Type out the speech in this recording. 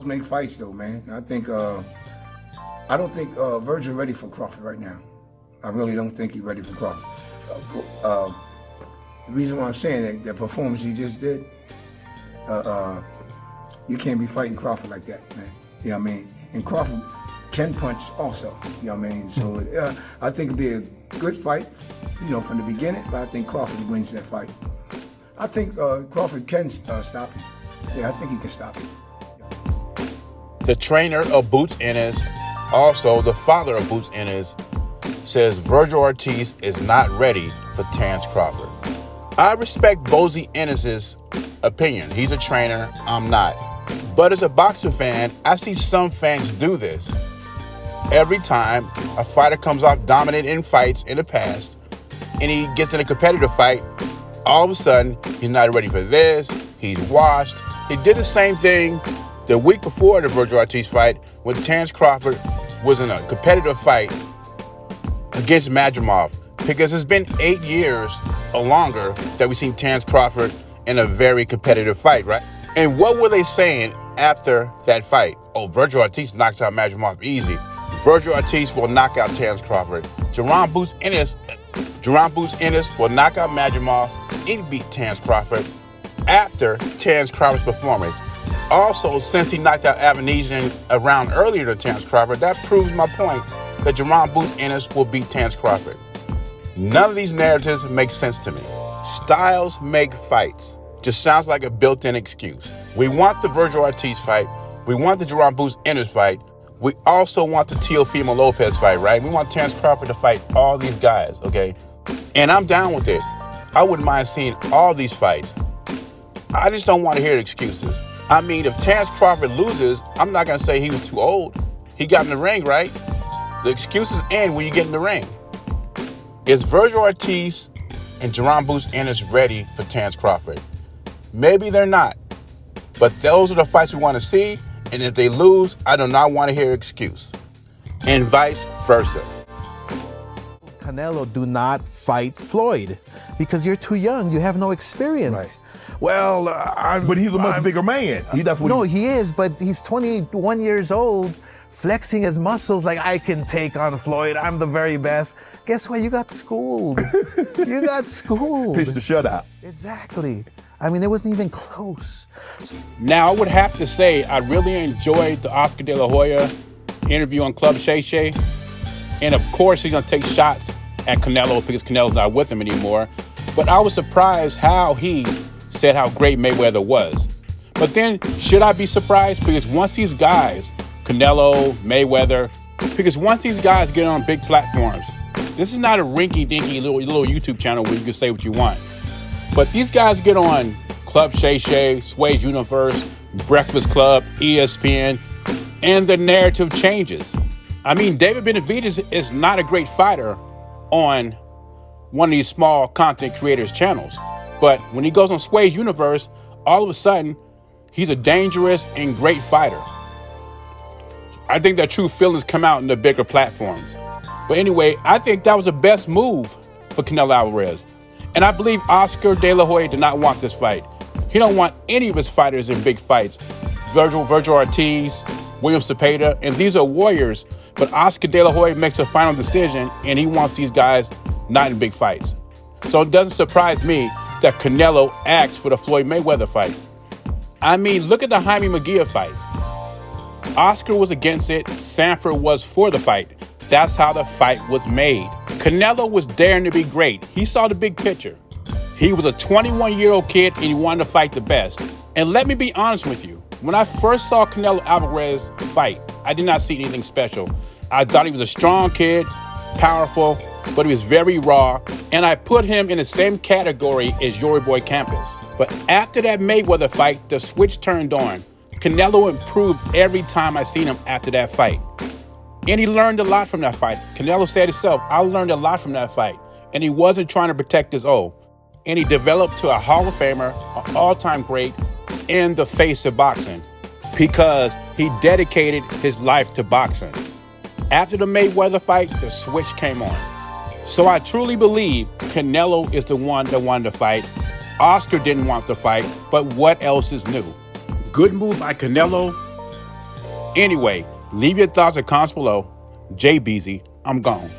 make fights though, man. I don't think Virgil ready for Crawford right now. I really don't think he's ready for Crawford. The reason why I'm saying that performance he just did, you can't be fighting Crawford like that, man. You know what I mean? And Crawford can punch also, you know what I mean? So I think it'd be a good fight, you know, from the beginning, but I think Crawford wins that fight. I think Crawford can stop him. Yeah, I think he can stop him. The trainer of Bozy Ennis, also the father of Bozy Ennis, says VergilOrtiz is not ready for Terence Crawford. I respect Bozy Ennis' opinion. He's a trainer, I'm not. But as a boxing fan, I see some fans do this. Every time a fighter comes off dominant in fights in the past, and he gets in a competitive fight, all of a sudden, he's not ready for this, he's washed. He did the same thing the week before the VergilOrtiz fight when Terence Crawford was in a competitive fight against Madrimov, because it's been 8 years or longer that we've seen Terence Crawford in a very competitive fight, right? And what were they saying after that fight? Oh, VergilOrtiz knocks out Madrimov easy. VergilOrtiz will knock out Terence Crawford. Bozy Ennis will knock out Madrimov and beat Terence Crawford after Terence Crawford's performance. Also, since he knocked out Avanesian a round earlier than Terence Crawford, that proves my point that Bozy Ennis will beat Terence Crawford. None of these narratives make sense to me. Styles make fights. Just sounds like a built-in excuse. We want the VergilOrtiz fight. We want the Bozy Ennis fight. We also want the Teofimo Lopez fight, right? We want Terence Crawford to fight all these guys, okay? And I'm down with it. I wouldn't mind seeing all these fights. I just don't want to hear the excuses. I mean, if Terence Crawford loses, I'm not going to say he was too old. He got in the ring, right? The excuses end when you get in the ring. Is VergilOrtiz and Bozy Ennis ready for Terence Crawford? Maybe they're not. But those are the fights we want to see. And if they lose, I do not want to hear an excuse. And vice versa. Canelo, do not fight Floyd because you're too young. You have no experience. Right. Well, but he's a much bigger man. He is, but he's 21 years old, flexing his muscles like, I can take on Floyd. I'm the very best. Guess what? You got schooled. You got schooled. Pitch the shutout. Exactly. I mean, it wasn't even close. Now, I would have to say I really enjoyed the Oscar De La Hoya interview on Club Shay Shay. And of course, he's going to take shots at Canelo because Canelo's not with him anymore. But I was surprised how he said how great Mayweather was. But then, should I be surprised? Because once these guys, Canelo, Mayweather, because once these guys get on big platforms, this is not a rinky-dinky little YouTube channel where you can say what you want. But these guys get on Club Shay Shay, Sway's Universe, Breakfast Club, ESPN, and the narrative changes. I mean, David Benavidez is not a great fighter on one of these small content creators' channels. But when he goes on Sway's Universe, all of a sudden, he's a dangerous and great fighter. I think that true feelings come out in the bigger platforms. But anyway, I think that was the best move for Canelo Alvarez. And I believe Oscar De La Hoya did not want this fight. He don't want any of his fighters in big fights. VergilOrtiz, William Cepeda, and these are warriors. But Oscar De La Hoya makes a final decision, and he wants these guys not in big fights. So it doesn't surprise me that Canelo asked for the Floyd Mayweather fight. I mean, look at the Jaime Munguia fight. Oscar was against it. Sanford was for the fight. That's how the fight was made. Canelo was daring to be great. He saw the big picture. He was a 21-year-old kid and he wanted to fight the best. And let me be honest with you. When I first saw Canelo Alvarez fight, I did not see anything special. I thought he was a strong kid, powerful, but he was very raw. And I put him in the same category as Yuri Boy Campos. But after that Mayweather fight, the switch turned on. Canelo improved every time I seen him after that fight. And he learned a lot from that fight. Canelo said himself, I learned a lot from that fight. And he wasn't trying to protect his O. And he developed to a Hall of Famer, an all-time great, in the face of boxing because he dedicated his life to boxing. After the Mayweather fight, the switch came on. So I truly believe Canelo is the one that wanted to fight. Oscar didn't want to fight, but what else is new? Good move by Canelo, Anyway, leave your thoughts and comments below. Jay Beezy, I'm gone.